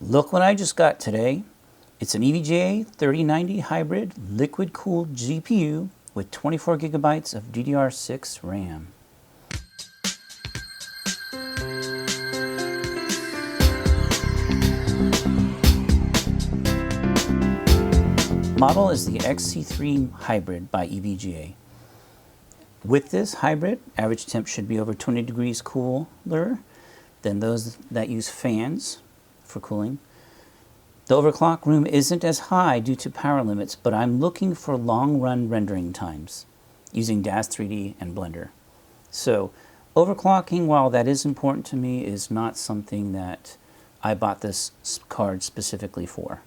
Look what I just got today. It's an EVGA 3090 hybrid liquid-cooled GPU with 24 gigabytes of DDR6 RAM. Model is the XC3 Hybrid by EVGA. With this hybrid, average temp should be over 20 degrees cooler than those that use fans for cooling. The overclock room isn't as high due to power limits, but I'm looking for long-run rendering times using Daz3D and Blender. So overclocking, while that is important to me, is not something that I bought this card specifically for.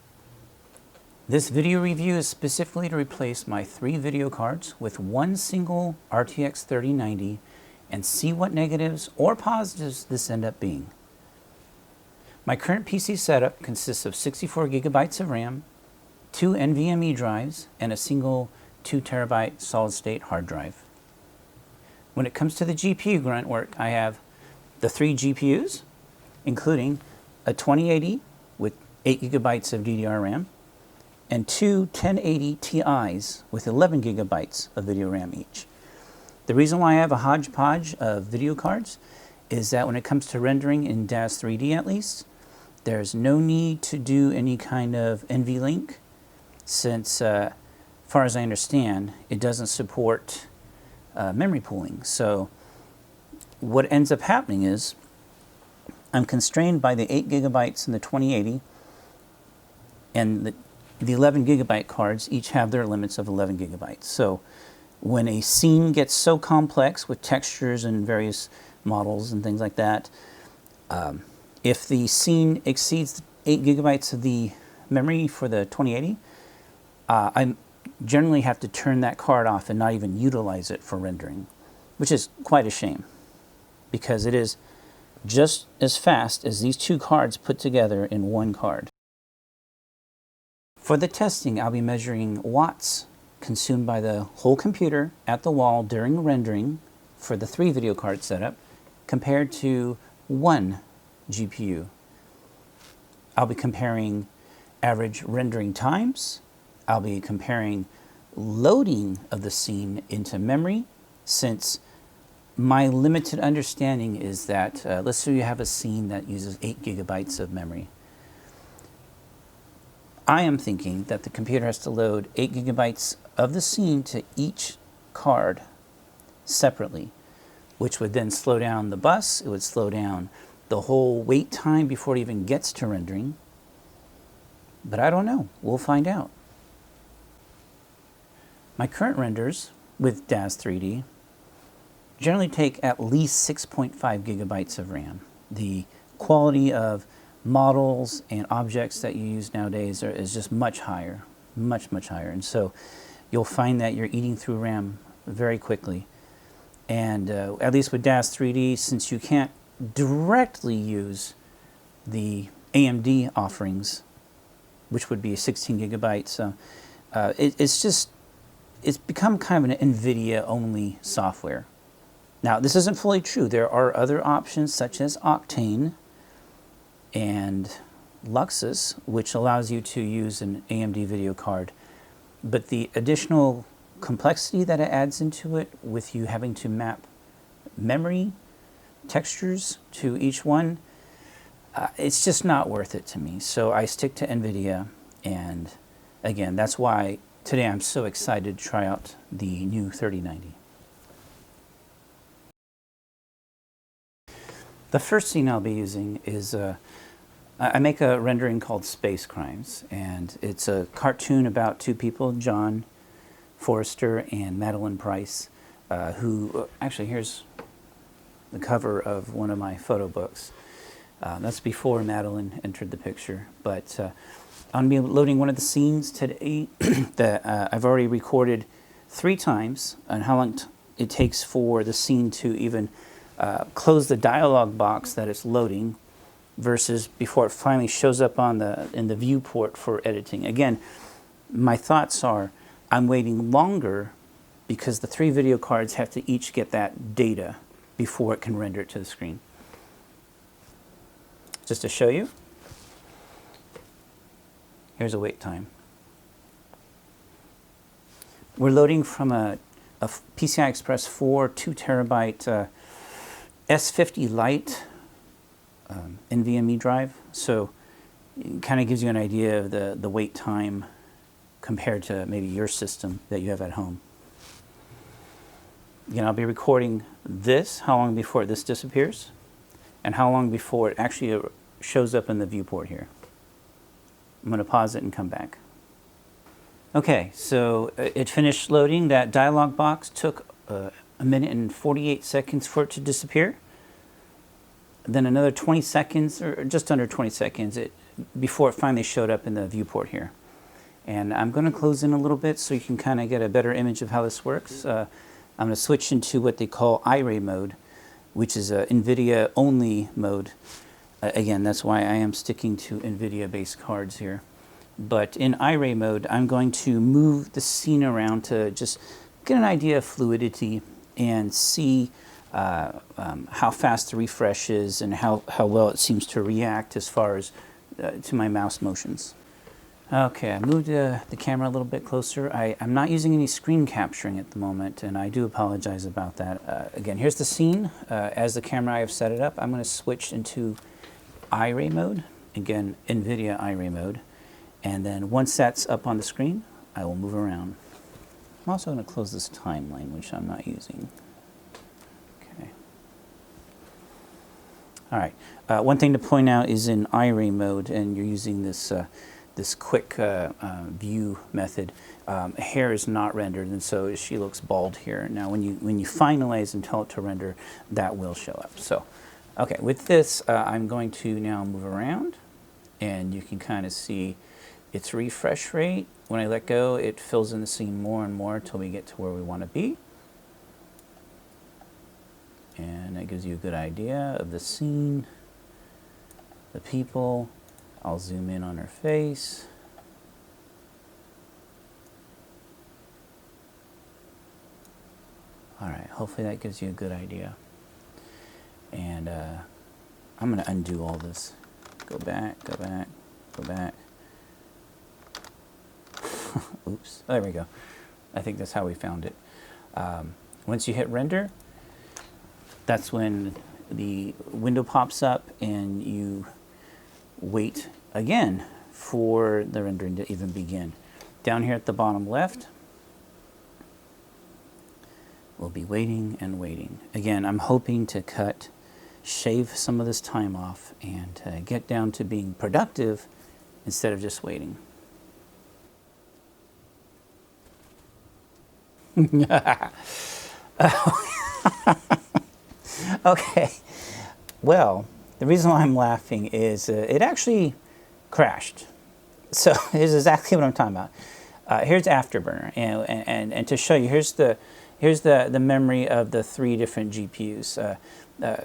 This video review is specifically to replace my 3 video cards with one single RTX 3090 and see what negatives or positives this end up being. My current PC setup consists of 64 gigabytes of RAM, 2 NVMe drives, and a single 2 terabyte solid-state hard drive. When it comes to the GPU grunt work, I have the 3 GPUs, including a 2080 with 8 gigabytes of DDR RAM, and 2 1080 Ti's with 11 gigabytes of video RAM each. The reason why I have a hodgepodge of video cards is that when it comes to rendering in Daz3D at least, there's no need to do any kind of NVLink since, as far as I understand, it doesn't support memory pooling. So what ends up happening is I'm constrained by the 8 gigabytes in the 2080, and the 11 gigabyte cards each have their limits of 11 gigabytes. So when a scene gets so complex with textures and various models and things like that, if the scene exceeds 8 gigabytes of the memory for the 2080, I generally have to turn that card off and not even utilize it for rendering, which is quite a shame because it is just as fast as these 2 cards put together in one card. For the testing, I'll be measuring watts consumed by the whole computer at the wall during rendering for the 3 video card setup compared to 1 GPU. I'll be comparing average rendering times. I'll be comparing loading of the scene into memory, since my limited understanding is that, let's say you have a scene that uses 8 gigabytes of memory. I am thinking that the computer has to load 8 gigabytes of the scene to each card separately, which would then slow down the bus. It would slow down the whole wait time before it even gets to rendering. But I don't know. We'll find out. My current renders with Daz3D generally take at least 6.5 gigabytes of RAM. The quality of models and objects that you use nowadays is just much higher, much higher. And so you'll find that you're eating through RAM very quickly. And at least with Daz3D, since you can't directly use the AMD offerings, which would be 16 gigabytes, it's become kind of an NVIDIA only software. Now, this isn't fully true. There are other options such as Octane and Luxus, which allows you to use an AMD video card. But the additional complexity that it adds into it, with you having to map memory textures to each one, it's just not worth it to me. So I stick to NVIDIA, and again, that's why today I'm so excited to try out the new 3090. The first scene I'll be using is I make a rendering called Space Crimes, and it's a cartoon about 2 people, John Forrester and Madeline Price, who, actually here's the cover of one of my photo books. That's before Madeline entered the picture, but I'm going to be loading one of the scenes today that I've already recorded 3 times on how long it takes for the scene to even close the dialog box that it's loading versus before it finally shows up on in the viewport for editing. Again, my thoughts are I'm waiting longer because the 3 video cards have to each get that data before it can render it to the screen. Just to show you, Here's a wait time. We're loading from a PCI Express 4 2 terabyte S50 Lite NVMe drive. So it kind of gives you an idea of the wait time compared to maybe your system that you have at home. Again, I'll be recording this, how long before this disappears, and how long before it actually shows up in the viewport here. I'm going to pause it and come back. Okay, so it finished loading. That dialog box took a minute and 48 seconds for it to disappear. Then another 20 seconds, or just under 20 seconds, before it finally showed up in the viewport here. And I'm going to close in a little bit so you can kind of get a better image of how this works. I'm going to switch into what they call Iray mode, which is a NVIDIA only mode. Again, that's why I am sticking to NVIDIA based cards here. But in Iray mode, I'm going to move the scene around to just get an idea of fluidity and see how fast the refresh is and how well it seems to react as far as to my mouse motions. Okay, I moved the camera a little bit closer. I'm not using any screen capturing at the moment, and I do apologize about that. Again, here's the scene. As the camera I have set it up, I'm going to switch into Iray mode. Again, NVIDIA Iray mode. And then once that's up on the screen, I will move around. I'm also going to close this timeline, which I'm not using. Okay. All right. One thing to point out is in Iray mode, and you're using this this quick view method, hair is not rendered, and so she looks bald here. Now, when you finalize and tell it to render, that will show up. So, okay, with this, I'm going to now move around, and you can kind of see its refresh rate. When I let go, it fills in the scene more and more until we get to where we want to be. And that gives you a good idea of the scene, the people. I'll zoom in on her face. All right, hopefully that gives you a good idea. And I'm going to undo all this. Go back, go back, go back. Oops, there we go. I think that's how we found it. Once you hit render, that's when the window pops up and you wait again for the rendering to even begin. Down here at the bottom left, we'll be waiting and waiting. Again, I'm hoping to shave some of this time off and get down to being productive instead of just waiting. Okay, well, the reason why I'm laughing is it actually crashed. So here's exactly what I'm talking about. Here's Afterburner, and to show you, here's the memory of the 3 different GPUs.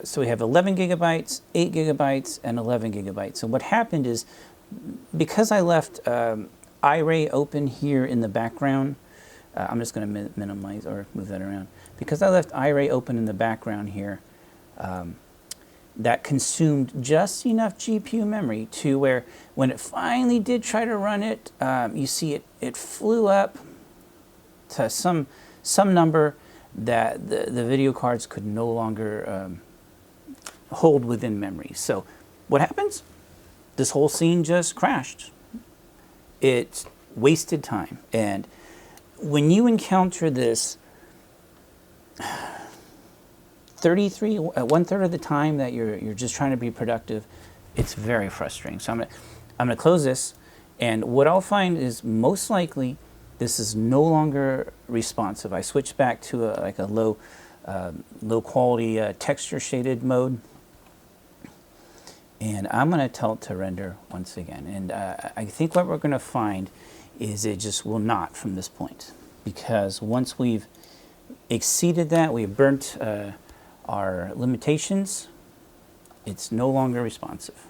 So we have 11 gigabytes, 8 gigabytes, and 11 gigabytes. So what happened is, because I left Iray open here in the background, I'm just going to minimize or move that around. Because I left Iray open in the background here, that consumed just enough GPU memory to where when it finally did try to run it, you see it flew up to some number that the video cards could no longer hold within memory. So what happens? This whole scene just crashed. It wasted time. And when you encounter this 1/3 of the time that you're just trying to be productive, it's very frustrating. So I'm gonna close this, and what I'll find is most likely this is no longer responsive. I switched back to a low quality texture shaded mode, and I'm gonna tell it to render once again. And I think what we're gonna find is it just will not from this point, because once we've exceeded that, we've burnt our limitations, it's no longer responsive.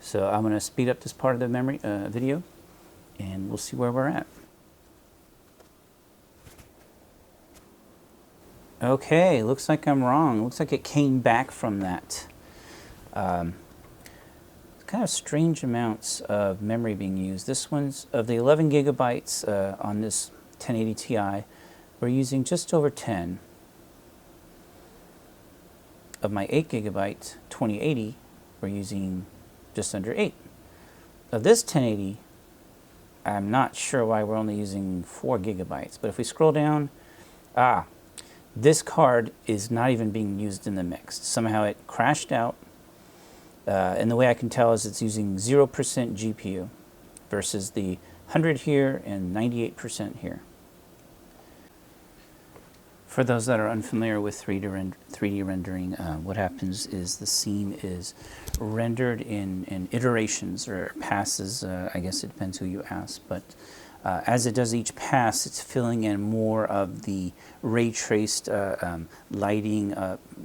So I'm going to speed up this part of the memory video, and we'll see where we're at. Okay, looks like I'm wrong. Looks like it came back from that. kind of strange amounts of memory being used. This one's of the 11 gigabytes on this 1080 Ti. We're using just over 10. Of my 8 gigabyte 2080, we're using just under 8. Of this 1080, I'm not sure why we're only using 4 gigabytes, but if we scroll down, this card is not even being used in the mix. Somehow it crashed out, and the way I can tell is it's using 0% GPU versus the 100 here and 98% here. For those that are unfamiliar with 3D rendering, what happens is the scene is rendered in iterations or passes. I guess it depends who you ask, but as it does each pass, it's filling in more of the ray traced lighting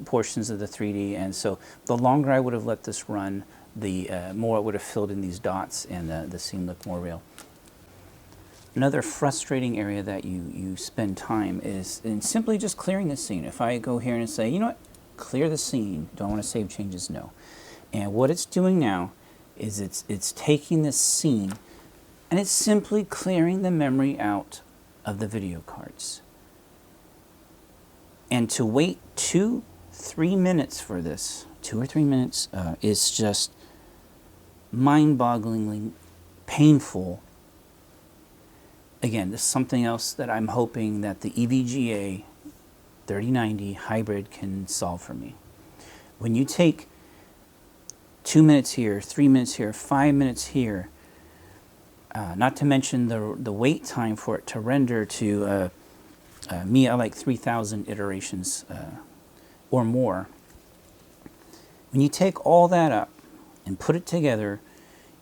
portions of the 3D, and so the longer I would have let this run, the more it would have filled in these dots and the scene looked more real. Another frustrating area that you spend time is in simply just clearing the scene. If I go here and say, you know what, clear the scene, don't want to save changes, no. And what it's doing now is it's taking this scene and it's simply clearing the memory out of the video cards. And to wait 2-3 minutes for this, 2 or 3 minutes, is just mind-bogglingly painful. Again, this is something else that I'm hoping that the EVGA 3090 hybrid can solve for me. When you take 2 minutes here, 3 minutes here, 5 minutes here, not to mention the wait time for it to render to me, I like 3,000 iterations or more. When you take all that up and put it together,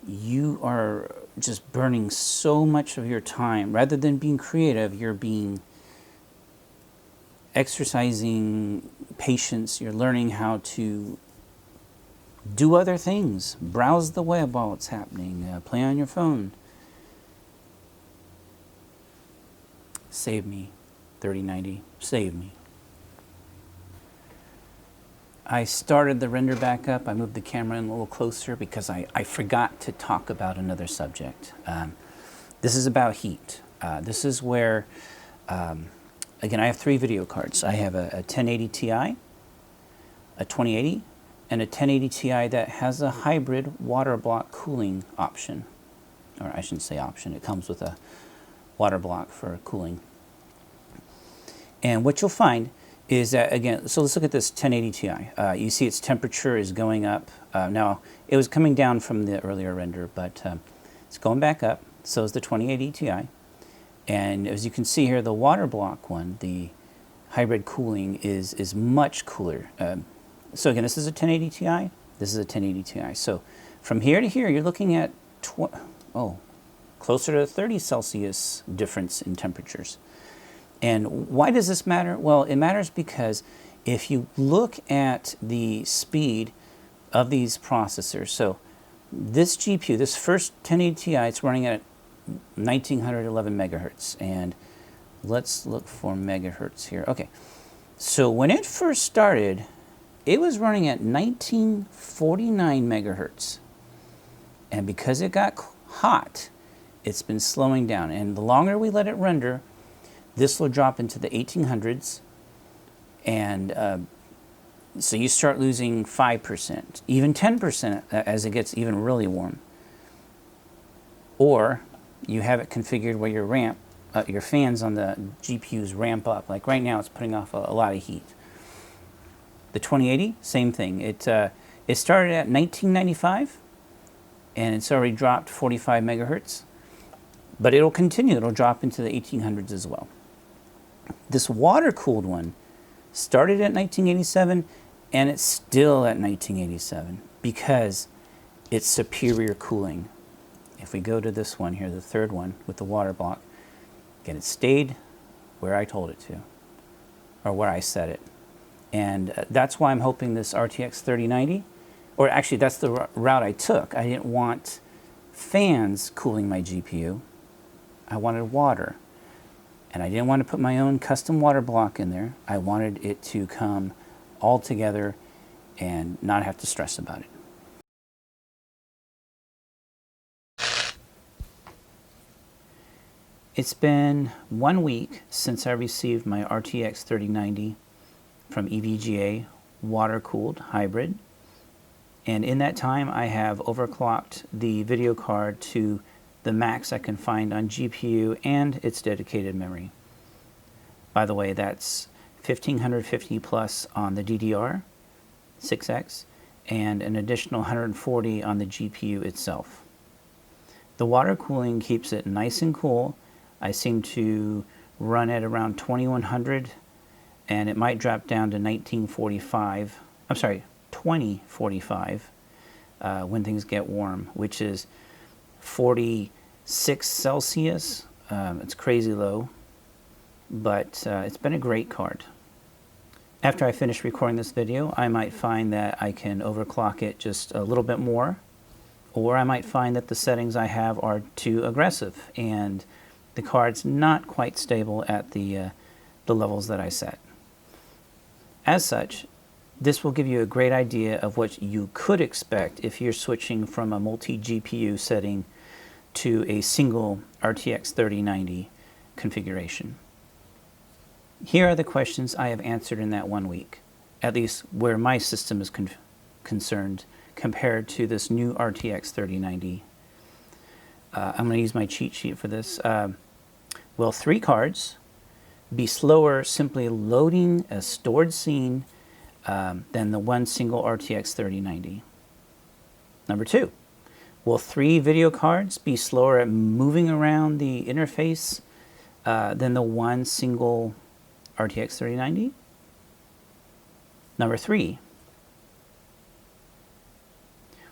you are just burning so much of your time. Rather than being creative, you're exercising patience. You're learning how to do other things. Browse the web while it's happening. Play on your phone. Save me, 3090. Save me. I started the render back up. I moved the camera in a little closer because I forgot to talk about another subject. This is about heat. This is where, again, I have 3 video cards. I have a 1080 Ti, a 2080, and a 1080 Ti that has a hybrid water block cooling option. Or I shouldn't say option, it comes with a water block for cooling. And what you'll find is that, again, so let's look at this 1080 Ti. You see its temperature is going up. Now, it was coming down from the earlier render, but it's going back up. So is the 2080 Ti. And as you can see here, the water block one, the hybrid cooling, is much cooler. So again, this is a 1080 Ti. This is a 1080 Ti. So from here to here, you're looking at closer to 30 Celsius difference in temperatures. And why does this matter? Well, it matters because if you look at the speed of these processors, so this GPU, this first 1080 Ti, it's running at 1911 megahertz. And let's look for megahertz here. Okay, so when it first started, it was running at 1949 megahertz. And because it got hot, it's been slowing down. And the longer we let it render, this will drop into the 1800s, and so you start losing 5%, even 10% as it gets even really warm. Or you have it configured where your fans on the GPUs ramp up. Like right now, it's putting off a lot of heat. The 2080, same thing. It started at 1995, and it's already dropped 45 megahertz. But it'll continue. It'll drop into the 1800s as well. This water-cooled one started at 1987, and it's still at 1987 because it's superior cooling. If we go to this one here, the third one with the water block, again, it stayed where I told it to, or where I set it. And that's why I'm hoping this RTX 3090, or actually that's the route I took. I didn't want fans cooling my GPU. I wanted water. And I didn't want to put my own custom water block in there. I wanted it to come all together and not have to stress about it. It's been 1 week since I received my RTX 3090 from EVGA water-cooled hybrid, and in that time I have overclocked the video card to the max I can find on GPU and its dedicated memory. By the way, that's 1550 plus on the DDR 6X and an additional 140 on the GPU itself. The water cooling keeps it nice and cool. I seem to run at around 2100, and it might drop down to 2045 when things get warm, which is 46 Celsius. It's crazy low, but it's been a great card. After I finish recording this video, I might find that I can overclock it just a little bit more, or I might find that the settings I have are too aggressive and the card's not quite stable at the levels that I set. As such, this will give you a great idea of what you could expect if you're switching from a multi-GPU setting to a single RTX 3090 configuration. Here are the questions I have answered in that 1 week, at least where my system is concerned, compared to this new RTX 3090. I'm going to use my cheat sheet for this. Will 3 cards be slower simply loading a stored scene than the one single RTX 3090? Number 2, will 3 video cards be slower at moving around the interface than the one single RTX 3090? Number 3,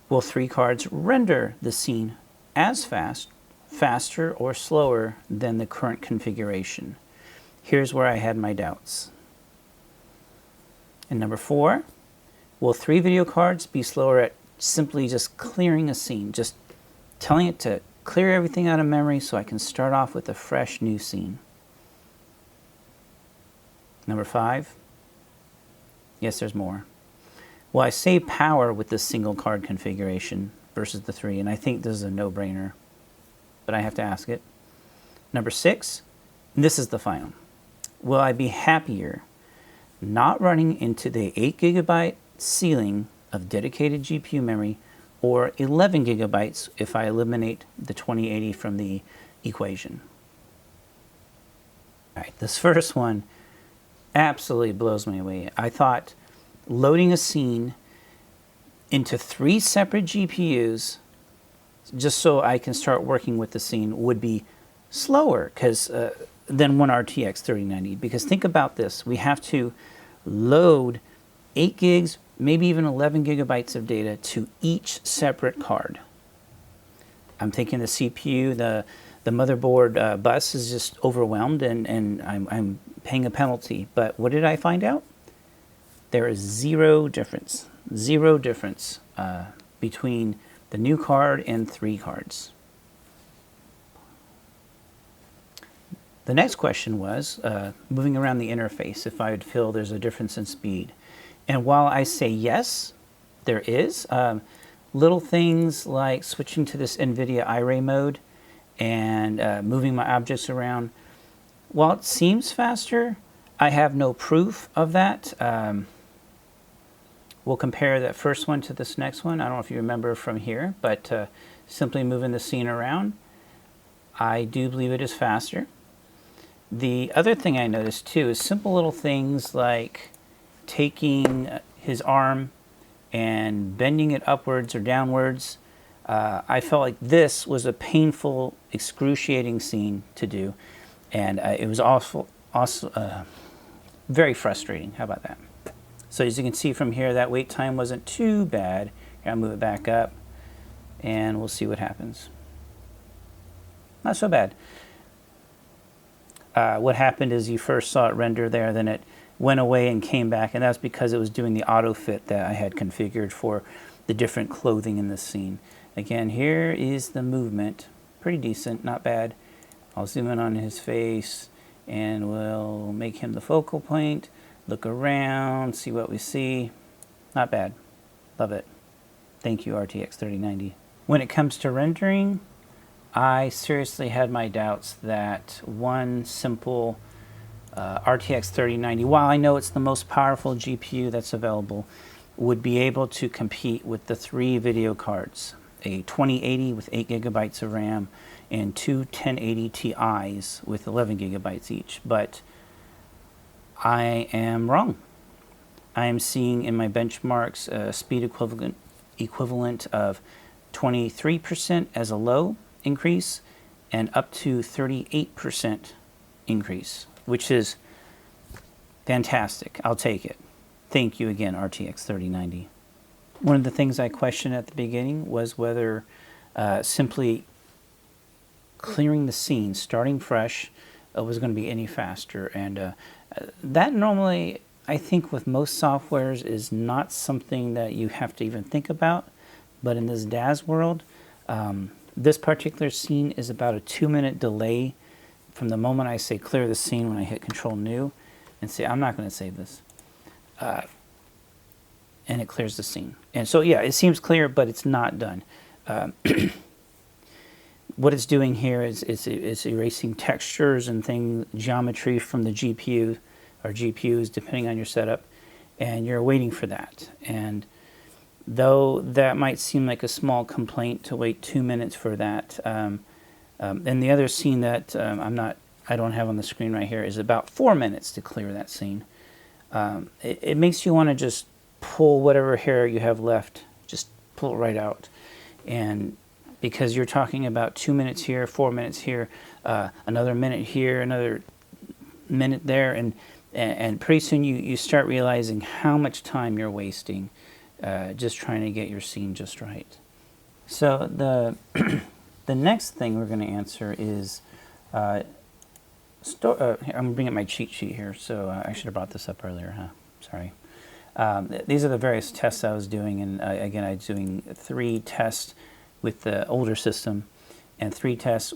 will 3 cards render the scene as fast, faster, or slower than the current configuration? Here's where I had my doubts. And number 4, will 3 video cards be slower at simply just clearing a scene, just telling it to clear everything out of memory so I can start off with a fresh new scene? Number 5, yes, there's more. Will I save power with this single card configuration versus the 3? And I think this is a no-brainer, but I have to ask it. Number 6, this is the final. Will I be happier not running into the 8 gigabyte ceiling of dedicated GPU memory, or 11 gigabytes if I eliminate the 2080 from the equation? All right, this first one absolutely blows me away. I thought loading a scene into 3 separate GPUs just so I can start working with the scene would be slower than one RTX 3090. Because think about this, we have to load 8 gigs, maybe even 11 gigabytes of data to each separate card. I'm thinking the CPU, the motherboard bus is just overwhelmed, and I'm paying a penalty. But what did I find out? There is zero difference between the new card and 3 cards. The next question was moving around the interface, if I would feel there's a difference in speed. And while I say yes, there is, little things like switching to this NVIDIA Iray mode and moving my objects around, while it seems faster, I have no proof of that. We'll compare that first one to this next one. I don't know if you remember from here, but simply moving the scene around, I do believe it is faster. The other thing I noticed too is simple little things like taking his arm and bending it upwards or downwards. I felt like this was a painful, excruciating scene to do, and it was also very frustrating. How about that? So as you can see from here, that wait time wasn't too bad. Here, I'll move it back up, and we'll see what happens. Not so bad. What happened is you first saw it render there, then it went away and came back, and that's because it was doing the auto fit that I had configured for the different clothing in this scene. Again, here is the movement. Pretty decent, not bad. I'll zoom in on his face, and we'll make him the focal point. Look around, see what we see. Not bad. Love it. Thank you, RTX 3090. When it comes to rendering, I seriously had my doubts that one simple RTX 3090, while I know it's the most powerful GPU that's available, would be able to compete with the 3 video cards, a 2080 with 8 gigabytes of RAM and 2 1080 Ti's with 11 gigabytes each. But I am wrong. I am seeing in my benchmarks a speed equivalent of 23% as a low increase and up to 38% increase, which is fantastic. I'll take it. Thank you again, RTX 3090. One of the things I questioned at the beginning was whether simply clearing the scene, starting fresh, was going to be any faster. And that normally, I think with most softwares, is not something that you have to even think about. But in this Daz world, this particular scene is about a 2-minute delay from the moment I say clear the scene when I hit Control New and say I'm not going to save this. And it clears the scene. And so, yeah, it seems clear, but it's not done. What it's doing here is it's erasing textures and geometry from the GPU or GPUs, depending on your setup, and you're waiting for that. And though that might seem like a small complaint to wait 2 minutes for that, and the other scene that I don't have on the screen right here is about 4 minutes to clear that scene. It makes you want to just pull whatever hair you have left, just pull it right out. And because you're talking about 2 minutes here, 4 minutes here, another minute here, another minute there, and pretty soon you start realizing how much time you're wasting just trying to get your scene just right. So the next thing we're going to answer is I'm going to bring up my cheat sheet here, so I should have brought this up earlier, huh? Sorry. These are the various tests I was doing, and again, I was doing 3 tests with the older system, and 3 tests,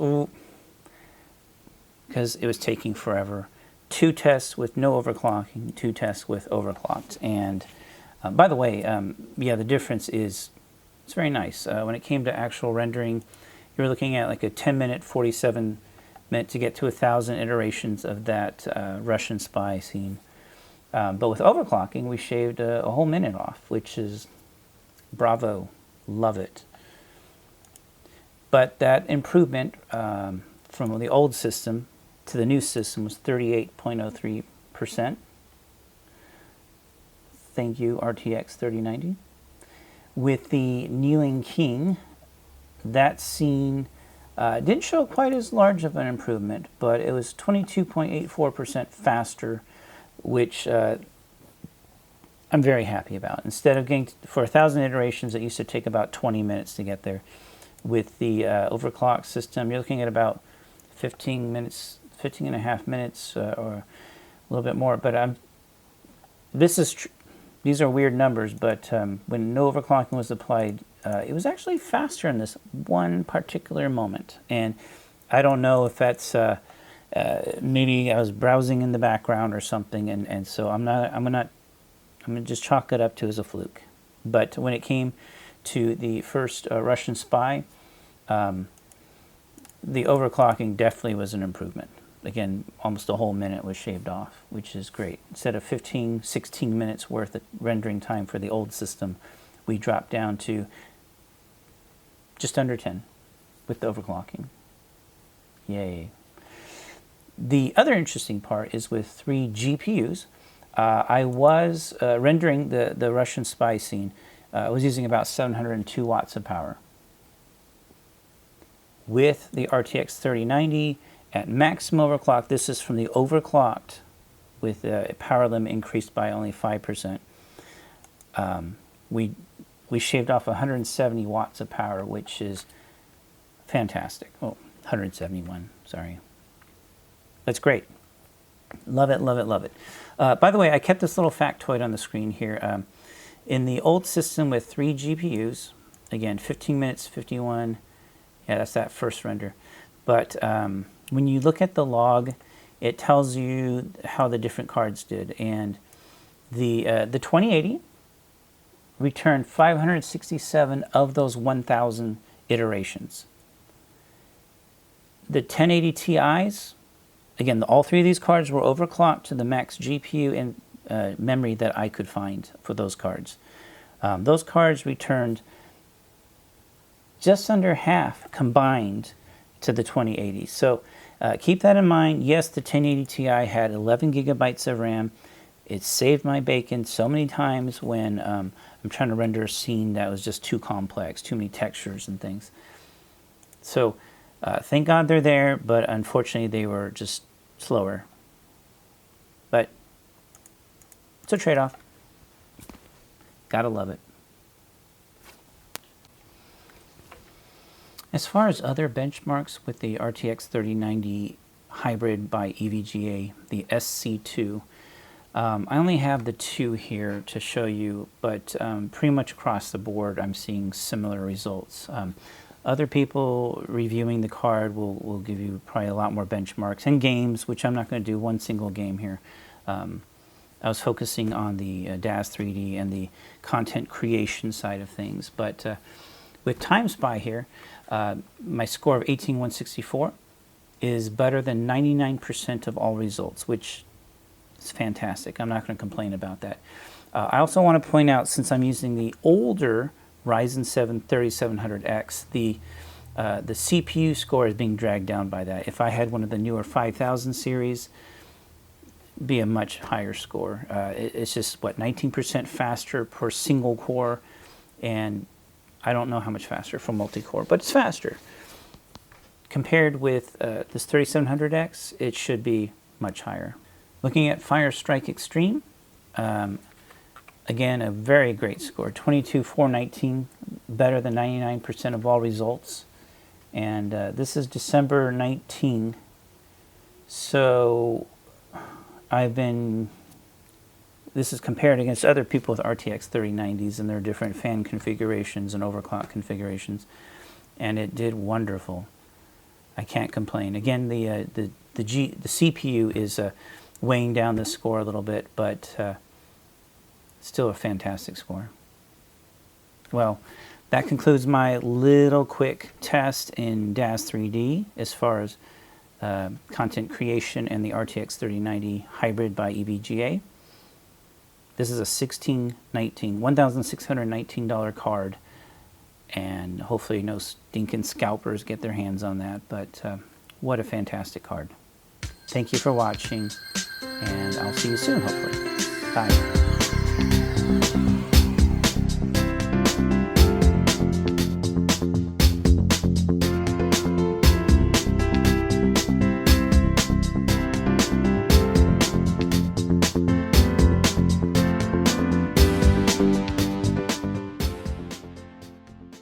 because it was taking forever. 2 tests with no overclocking, 2 tests with overclocked. And by the way, yeah, the difference is, it's very nice. When it came to actual rendering, you were looking at like a 10-minute, 47-minute to get to 1,000 iterations of that Russian spy scene. But with overclocking, we shaved a whole minute off, which is bravo, love it. But that improvement from the old system to the new system was 38.03%. Thank you, RTX 3090. With the Kneeling King, that scene didn't show quite as large of an improvement, but it was 22.84% faster, which I'm very happy about. Instead of getting for 1,000 iterations, it used to take about 20 minutes to get there. With the overclock system, you're looking at about 15 minutes, 15 and a half minutes, or a little bit more. But these are weird numbers, but when no overclocking was applied, it was actually faster in this one particular moment. And I don't know if that's maybe I was browsing in the background or something, and so I'm gonna just chalk it up to as a fluke. But when it came to the first Russian spy, the overclocking definitely was an improvement. Again, almost a whole minute was shaved off, which is great. Instead of 15, 16 minutes worth of rendering time for the old system, we dropped down to just under 10 with the overclocking. Yay. The other interesting part is with 3 GPUs, I was rendering the Russian spy scene. I was using about 702 watts of power. With the RTX 3090 at maximum overclock, this is from the overclocked with power limit increased by only 5%. We shaved off 170 watts of power, which is fantastic. Oh, 171, sorry. That's great. Love it, love it, love it. By the way, I kept this little factoid on the screen here. In the old system with 3 GPUs, again, 15 minutes, 51, yeah, that's that first render. But when you look at the log, it tells you how the different cards did. And the 2080 returned 567 of those 1,000 iterations. The 1080 Ti's, again, all three of these cards were overclocked to the max GPU and memory that I could find for those cards. Those cards returned just under half combined to the 2080. So keep that in mind. Yes, the 1080 Ti had 11 gigabytes of RAM. It saved my bacon so many times when I'm trying to render a scene that was just too complex, too many textures and things. So thank God they're there, but unfortunately they were just slower. But it's a trade-off. Gotta love it. As far as other benchmarks with the RTX 3090 hybrid by EVGA, the SC2, I only have the two here to show you, but pretty much across the board I'm seeing similar results. Other people reviewing the card will give you probably a lot more benchmarks and games, which I'm not going to do one single game here. I was focusing on the Daz3D and the content creation side of things, but with TimeSpy here, my score of 18164 is better than 99% of all results, which is fantastic. I'm not going to complain about that. I also want to point out, since I'm using the older Ryzen 7 3700X, the CPU score is being dragged down by that. If I had one of the newer 5000 series, it'd be a much higher score. It's just, what, 19% faster per single core, and I don't know how much faster for multi-core, but it's faster. Compared with this 3700X, it should be much higher. Looking at Firestrike Extreme, again, a very great score, 22419, better than 99% of all results. And this is December 19. So this is compared against other people with RTX 3090s and their different fan configurations and overclock configurations, and it did wonderful. I can't complain. Again, the CPU is weighing down the score a little bit, but still a fantastic score. Well, that concludes my little quick test in Daz3D as far as content creation and the RTX 3090 hybrid by EVGA. This is a $1,619 card, and hopefully no stinking scalpers get their hands on that, but what a fantastic card. Thank you for watching, and I'll see you soon, hopefully. Bye.